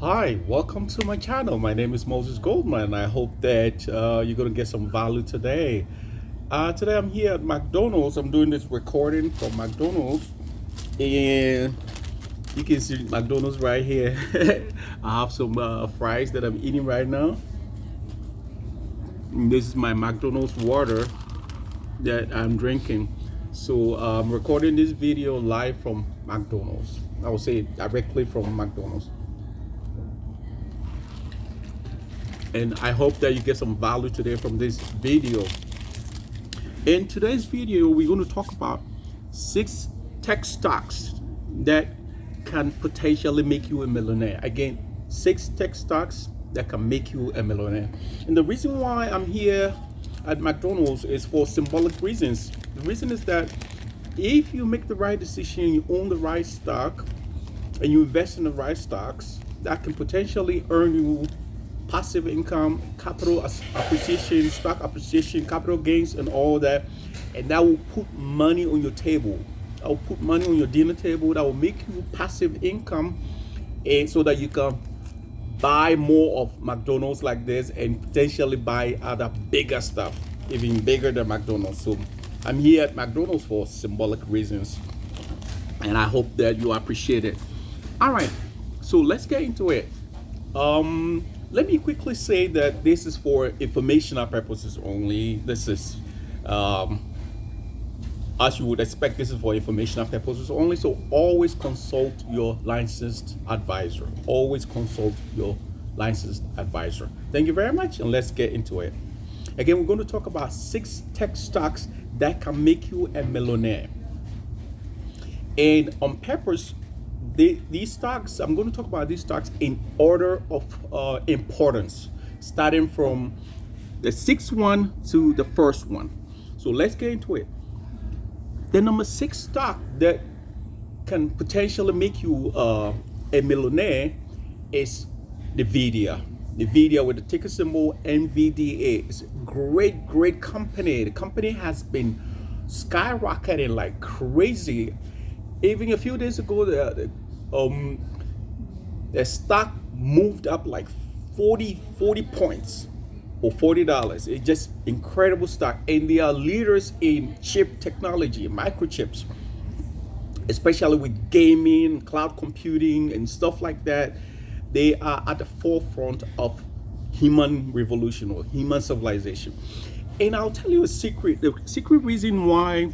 Hi, welcome to my channel. My name is Moses Goldman. I hope that you're going to get some value today. Today I'm here at McDonald's. I'm doing this recording from McDonald's, and you can see McDonald's right here. I have some fries that I'm eating right now. And this is my McDonald's water that I'm drinking. So I'm recording this video live from McDonald's. I will say directly from McDonald's. And I hope that you get some value today from this video. In today's video, we're going to talk about 6 tech stocks that can potentially make you a millionaire. Again, 6 tech stocks that can make you a millionaire. And the reason why I'm here at McDonald's is for symbolic reasons. The reason is that if you make the right decision, you own the right stock, and you invest in the right stocks, that can potentially earn you passive income, capital appreciation, stock appreciation, capital gains, and all that. And that will put money on your table. That will put money on your dinner table. That will make you passive income, and so that you can buy more of McDonald's like this and potentially buy other bigger stuff, even bigger than McDonald's. So I'm here at McDonald's for symbolic reasons, and I hope that you appreciate it. All right, so let's get into it. Let me quickly say that this is for informational purposes only. This is, as you would expect, this is for informational purposes only. So always consult your licensed advisor. Always consult your licensed advisor. Thank you very much, and let's get into it. Again, we're going to talk about 6 tech stocks that can make you a millionaire. And on purpose, these stocks, I'm going to talk about these stocks in order of importance, starting from the 6th one to the first one. So let's get into it. The number 6 stock that can potentially make you a millionaire is Nvidia. Nvidia with the ticker symbol NVDA. It's a great company. The company has been skyrocketing like crazy. Even a few days ago, the stock moved up like 40 points or $40. It's just incredible stock. And they are leaders in chip technology, microchips, especially with gaming, cloud computing, and stuff like that. They are at the forefront of human revolution or human civilization. And I'll tell you a secret. The secret reason why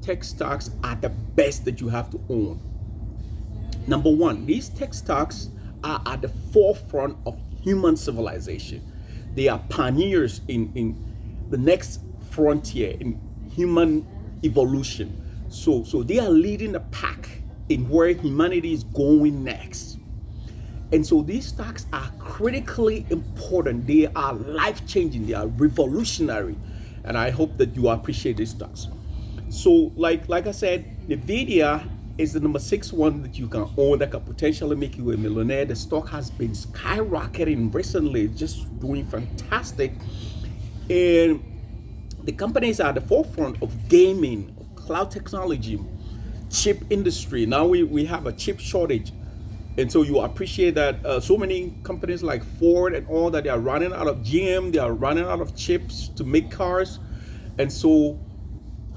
tech stocks are the best that you have to own. Number one, these tech stocks are at the forefront of human civilization. They are pioneers in the next frontier in human evolution. So they are leading the pack in where humanity is going next. And so these stocks are critically important. They are life-changing. They are revolutionary. And I hope that you appreciate these stocks. So like I said, Nvidia is the number 6 one that you can own that can potentially make you a millionaire. The stock has been skyrocketing recently, just doing fantastic. And the companies are at the forefront of gaming, cloud technology, chip industry. Now we have a chip shortage. And so you appreciate that so many companies like Ford and all that, they are running out of GM, they are running out of chips to make cars. And so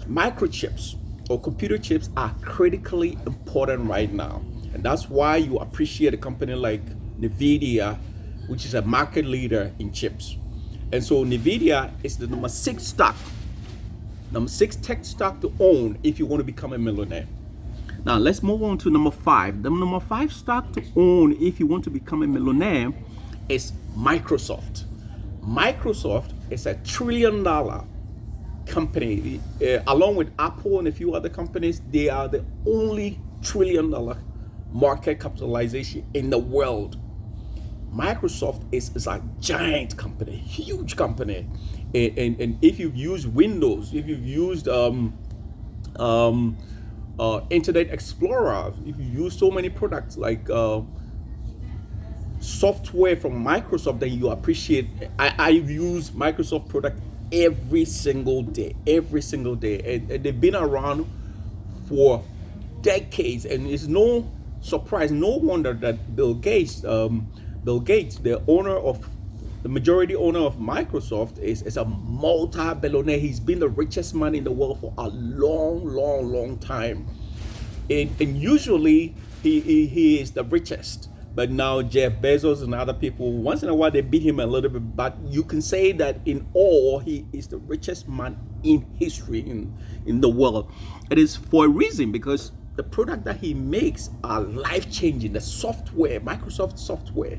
microchips or computer chips are critically important right now, and that's why you appreciate a company like Nvidia, which is a market leader in chips. And so Nvidia is the number 6 stock, number 6 tech stock to own if you want to become a millionaire. Now let's move on to number 5. The number 5 stock to own if you want to become a millionaire is Microsoft. Microsoft is $1 trillion company, along with Apple and a few other companies. They are the only $1 trillion market capitalization in the world. Microsoft is a giant company, huge company. And if you've used Windows, if you've used Internet Explorer, if you use so many products like software from Microsoft, then you appreciate. I use Microsoft product every single day, and they've been around for decades, and it's no surprise, no wonder that Bill Gates, the majority owner of Microsoft, is a multi-billionaire. He's been the richest man in the world for a long time. And usually he is the richest. But now Jeff Bezos and other people, once in a while they beat him a little bit. But you can say that in all, he is the richest man in history in the world. It is for a reason, because the product that he makes are life-changing. The software, Microsoft software,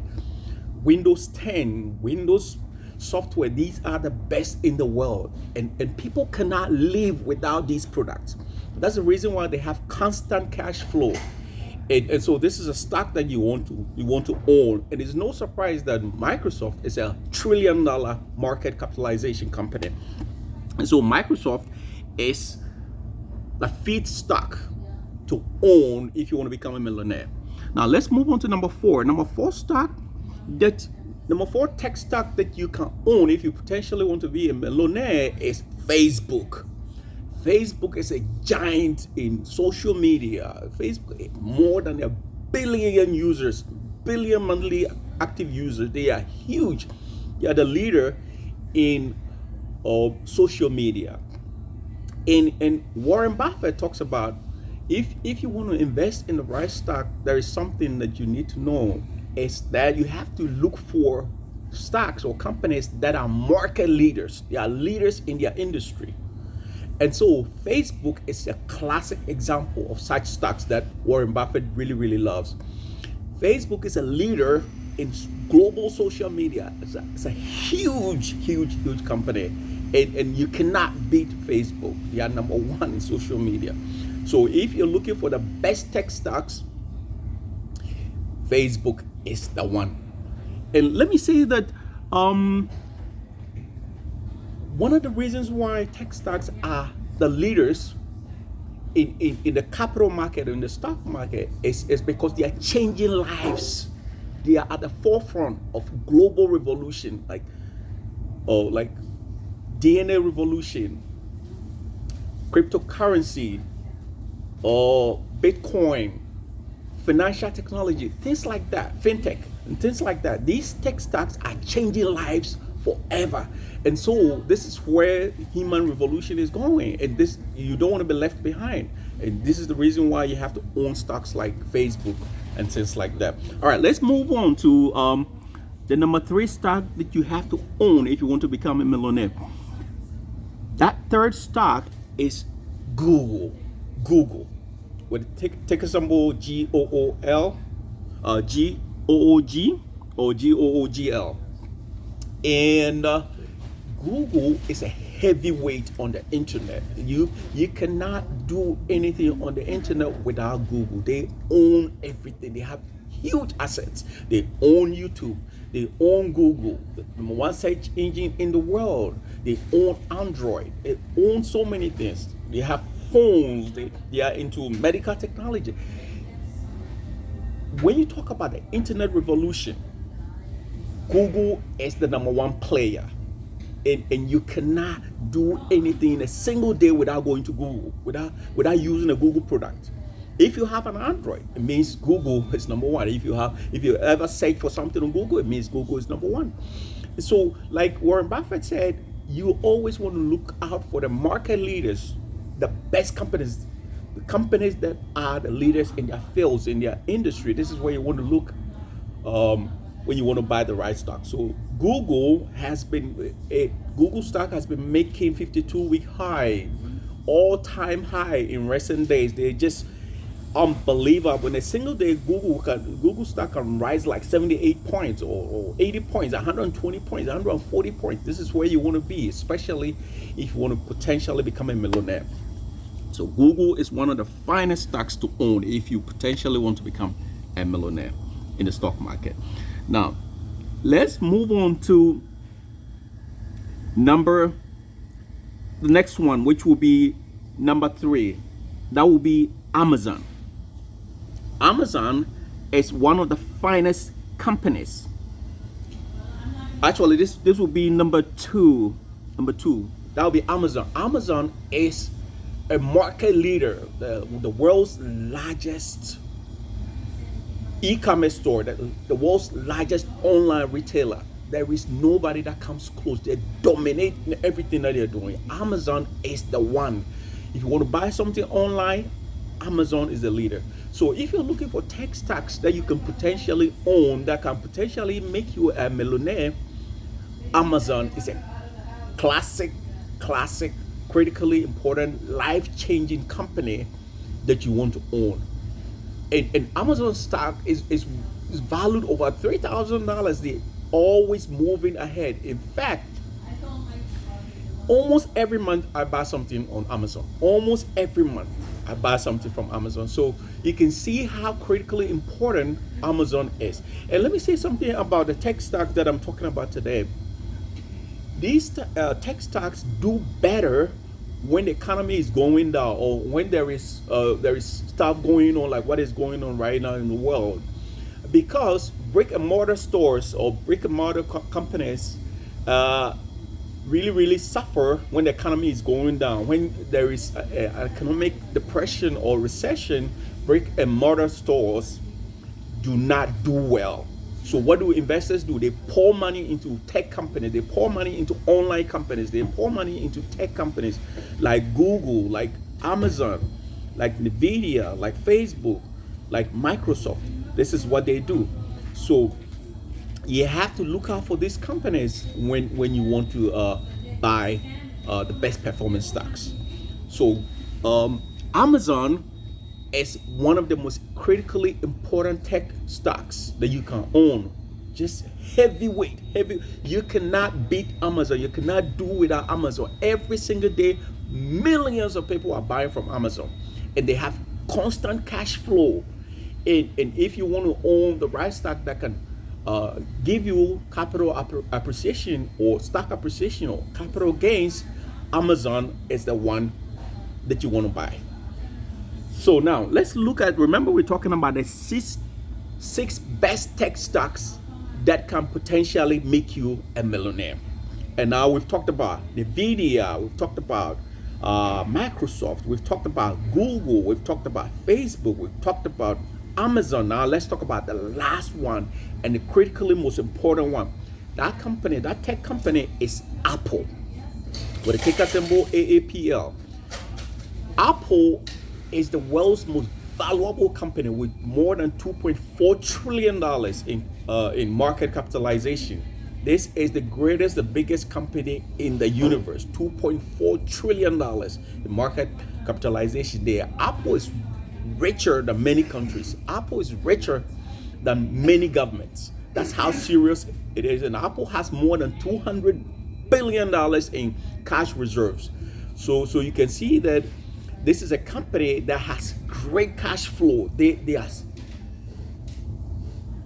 Windows 10, Windows software, these are the best in the world. And people cannot live without these products. That's the reason why they have constant cash flow. And so this is a stock that you want to own. And it's no surprise that Microsoft is a $1 trillion market capitalization company. And so Microsoft is the feedstock to own if you want to become a millionaire. Now let's move on to number 4. Number 4 tech stock that you can own if you potentially want to be a millionaire is Facebook. Facebook is a giant in social media. Facebook, more than 1 billion users, billion monthly active users. They are huge. They are the leader in social media. And Warren Buffett talks about if you want to invest in the right stock, there is something that you need to know, is that you have to look for stocks or companies that are market leaders. They are leaders in their industry. And so Facebook is a classic example of such stocks that Warren Buffett really loves. Facebook is a leader in global social media. It's a huge company. And you cannot beat Facebook. They are number 1 in social media. So if you're looking for the best tech stocks, Facebook is the one. And let me say that one of the reasons why tech stocks are the leaders in the capital market, in the stock market, is because they are changing lives. They are at the forefront of global revolution, like DNA revolution, cryptocurrency, or Bitcoin, financial technology, things like that, fintech, and things like that. These tech stocks are changing lives forever. And so this is where human revolution is going, and this, you don't want to be left behind. And this is the reason why you have to own stocks like Facebook and things like that. All right, let's move on to the number 3 stock that you have to own if you want to become a millionaire. That third stock is Google with ticker symbol GOOL, GOOG or GOOGL. And Google is a heavyweight on the internet. You cannot do anything on the internet without Google. They own everything. They have huge assets. They own YouTube. They own Google, the number 1 search engine in the world. They own Android. They own so many things. They have phones. They are into medical technology. When you talk about the internet revolution, Google is the number 1 player. And you cannot do anything in a single day without going to Google, without using a Google product. If you have an Android, it means Google is number 1. If you ever search for something on Google, it means Google is number 1. So, like Warren Buffett said, you always want to look out for the market leaders, the best companies, the companies that are the leaders in their fields, in their industry. This is where you want to look when you want to buy the right stock. So Google stock has been making 52-week high, all-time high in recent days. They're just unbelievable. In a single day, Google stock can rise like 78 points or 80 points, 120 points, 140 points. This is where you want to be, especially if you want to potentially become a millionaire. So Google is one of the finest stocks to own if you potentially want to become a millionaire in the stock market. Now, let's move on to the next one, which will be number 3. That will be Amazon. Amazon is one of the finest companies. Actually, this will be number 2. That will be Amazon. Amazon is a market leader, the world's largest e-commerce store, the world's largest online retailer. There is nobody that comes close. They dominate everything that they're doing. Amazon is the one. If you want to buy something online, Amazon is the leader. So if you're looking for tech stocks that you can potentially own, that can potentially make you a millionaire, Amazon is a classic, critically important, life-changing company that you want to own. And Amazon stock is valued over $3,000. They're always moving ahead. In fact, almost every month I buy something on Amazon. Almost every month I buy something from Amazon. So you can see how critically important Amazon is. And let me say something about the tech stock that I'm talking about today. These tech stocks do better when the economy is going down, or when there is stuff going on like what is going on right now in the world, because brick and mortar stores or brick and mortar companies really suffer when the economy is going down. When there is an economic depression or recession, brick and mortar stores do not do well. So what do investors do? They pour money into tech companies. They pour money into online companies. They pour money into tech companies like Google, like Amazon, like Nvidia, like Facebook, like Microsoft. This is what they do. So you have to look out for these companies when you want to buy the best performing stocks. So Amazon is one of the most critically important tech stocks that you can own. Just heavy. You cannot beat Amazon. You cannot do without Amazon. Every single day, millions of people are buying from Amazon, and they have constant cash flow. And if you want to own the right stock that can give you capital appreciation or stock appreciation or capital gains, Amazon is the one that you want to buy. So now let's look at, remember we're talking about the six best tech stocks that can potentially make you a millionaire. And now we've talked about Nvidia, we've talked about Microsoft, we've talked about Google, we've talked about Facebook, we've talked about Amazon. Now let's talk about the last one and the critically most important one. That company, that tech company, is Apple, with a ticker symbol AAPL. Apple is the world's most valuable company with more than $2.4 trillion in market capitalization. This is the greatest, the biggest company in the universe. $2.4 trillion in market capitalization there. Apple is richer than many countries. Apple is richer than many governments. That's how serious it is. And Apple has more than $200 billion in cash reserves. So you can see that this is a company that has great cash flow. They are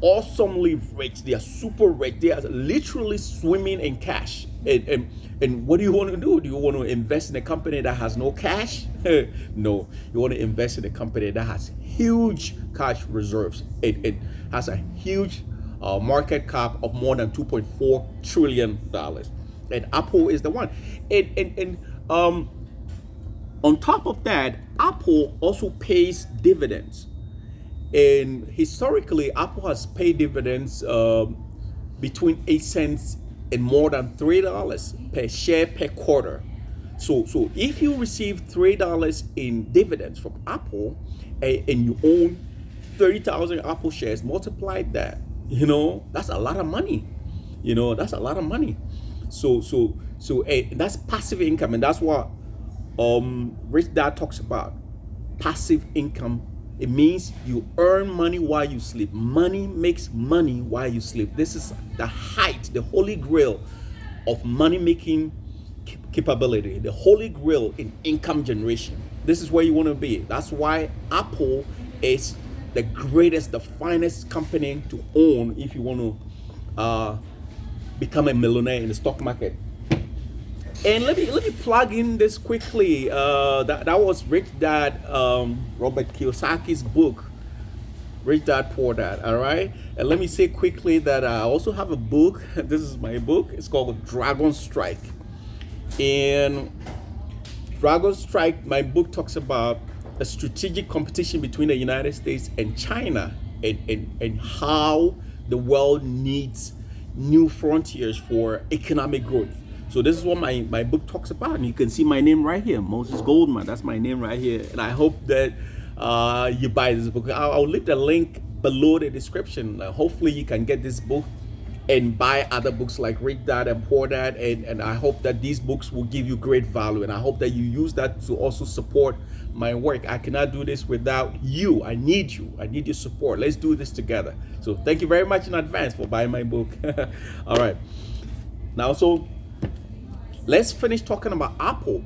awesomely rich. They are super rich. They are literally swimming in cash. And what do you want to do? Do you want to invest in a company that has no cash? No. You want to invest in a company that has huge cash reserves. It has a huge market cap of more than $2.4 trillion. And Apple is the one. On top of that, Apple also pays dividends. And historically, Apple has paid dividends between 8 cents and more than $3 per share per quarter. So if you receive $3 in dividends from Apple and you own 30,000 Apple shares, multiply that, that's a lot of money. That's a lot of money. So that's passive income, and that's what Rich Dad talks about. Passive income. It means you earn money while you sleep. Money makes money while you sleep. This is the height, the holy grail of money making capability, the holy grail in income generation. This is where you want to be. That's why Apple is the greatest, the finest company to own if you want to become a millionaire in the stock market. And let me plug in this quickly. That was Rich Dad, Robert Kiyosaki's book, Rich Dad Poor Dad. All right. And let me say quickly that I also have a book. This is my book. It's called Dragon Strike. And Dragon Strike, my book talks about a strategic competition between the United States and China and how the world needs new frontiers for economic growth. So this is what my book talks about, and you can see my name right here, Moses Goldman. That's my name right here, and I hope that you buy this book. I'll leave the link below the description. Hopefully you can get this book and buy other books like Read That and Pour That, and I hope that these books will give you great value, and I hope that you use that to also support my work. I cannot do this without you. I need you. I need your support. Let's do this together. So thank you very much in advance for buying my book. All right. Now, so let's finish talking about Apple.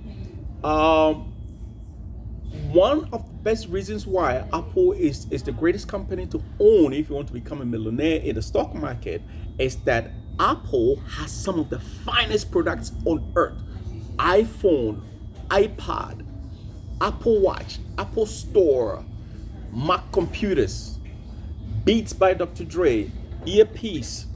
One of the best reasons why Apple is the greatest company to own if you want to become a millionaire in the stock market is that Apple has some of the finest products on earth. iPhone, iPad, Apple Watch, Apple Store, Mac computers, Beats by Dr. Dre, earpiece.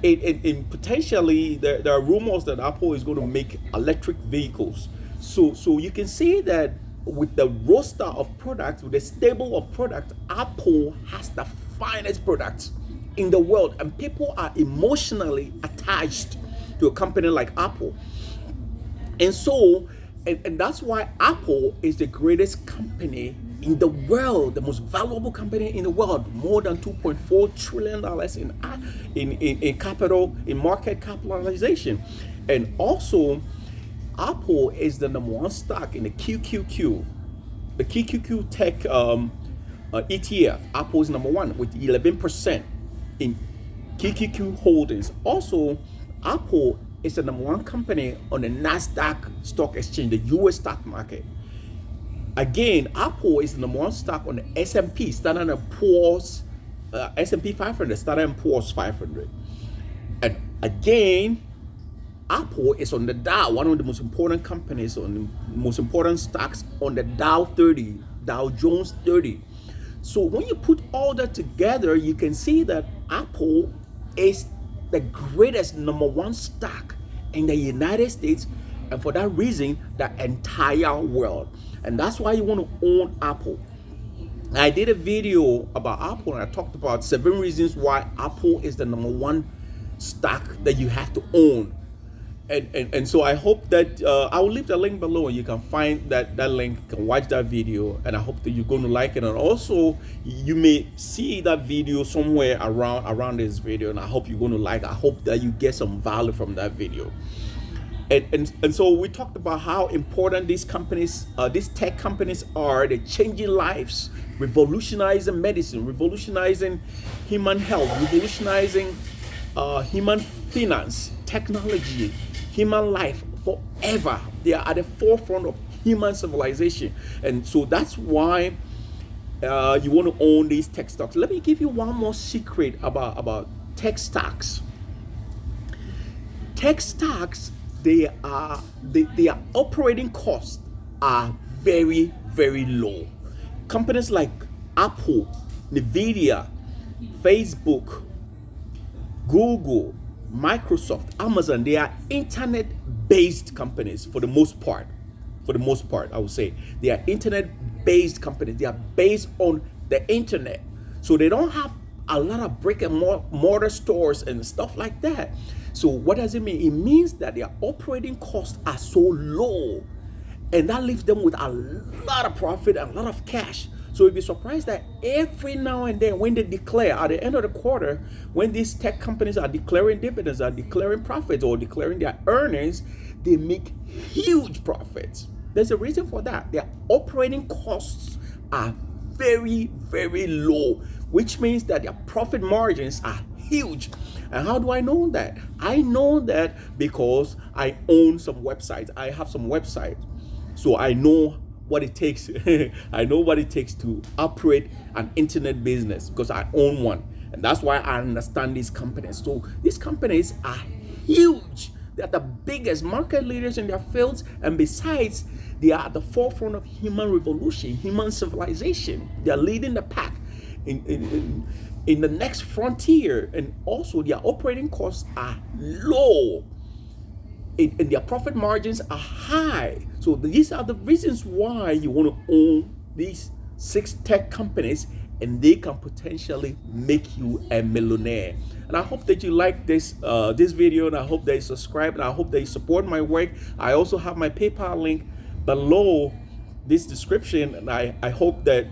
And potentially there are rumors that Apple is going to make electric vehicles. So you can see that with the roster of products, with the stable of products, Apple has the finest products in the world, and people are emotionally attached to a company like Apple. And so, and that's why Apple is the greatest company in the world, the most valuable company in the world, more than $2.4 trillion in capital, in market capitalization. And also, Apple is the number one stock in the QQQ, the QQQ Tech ETF. Apple is number one with 11% in QQQ holdings. Also, Apple is the number one company on the NASDAQ stock exchange, the US stock market. Again, Apple is the number one stock on the S&P, Standard & Poor's, S&P 500, Standard & Poor's 500. And again, Apple is on the Dow, one of the most important companies, on the most important stocks on the Dow 30, Dow Jones 30. So when you put all that together, you can see that Apple is the greatest number one stock in the United States, and for that reason, the entire world. And that's why you want to own Apple. I did a video about Apple, and I talked about 7 reasons why Apple is the number one stock that you have to own. And so I hope that I will leave the link below, and you can find that link, you can watch that video, and I hope that you're going to like it. And also you may see that video somewhere around this video, and I hope you're going to like it. I hope that you get some value from that video. And so we talked about how important these companies, these tech companies are. They're changing lives, revolutionizing medicine, revolutionizing human health, revolutionizing human finance, technology, human life forever. They are at the forefront of human civilization. And so that's why you want to own these tech stocks. Let me give you one more secret about tech stocks. Tech stocks, their operating costs are very, very low. Companies like Apple, Nvidia, Facebook, Google, Microsoft, Amazon, they are internet-based companies for the most part. For the most part, I would say. They are internet-based companies. They are based on the internet. So they don't have a lot of brick and mortar stores and stuff like that. So what does it mean? It means that their operating costs are so low, and that leaves them with a lot of profit and a lot of cash. So you'd be surprised that every now and then when they declare at the end of the quarter, when these tech companies are declaring dividends, are declaring profits, or declaring their earnings, they make huge profits. There's a reason for that. Their operating costs are very, very low, which means that their profit margins are huge. And how do I know that? I know that because I own some websites. I have some websites. So I know what it takes. I know what it takes to operate an internet business because I own one. And that's why I understand these companies. So these companies are huge. They are the biggest market leaders in their fields. And besides, they are at the forefront of human revolution, human civilization. They are leading the pack in the next frontier. And also their operating costs are low. And their profit margins are high. So these are the reasons why you want to own these 6 tech companies and they can potentially make you a millionaire. And I hope that you like this video, and I hope that you subscribe, and I hope that you support my work. I also have my PayPal link below this description, and I hope that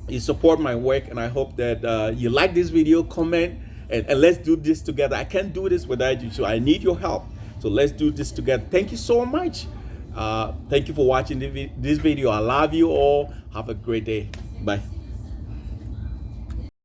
you support my work, and I hope that you like this video, comment, and let's do this together. I can't do this without you, so I need your help. So let's do this together. Thank you so much. Thank you for watching this video. I love you all. Have a great day. Bye.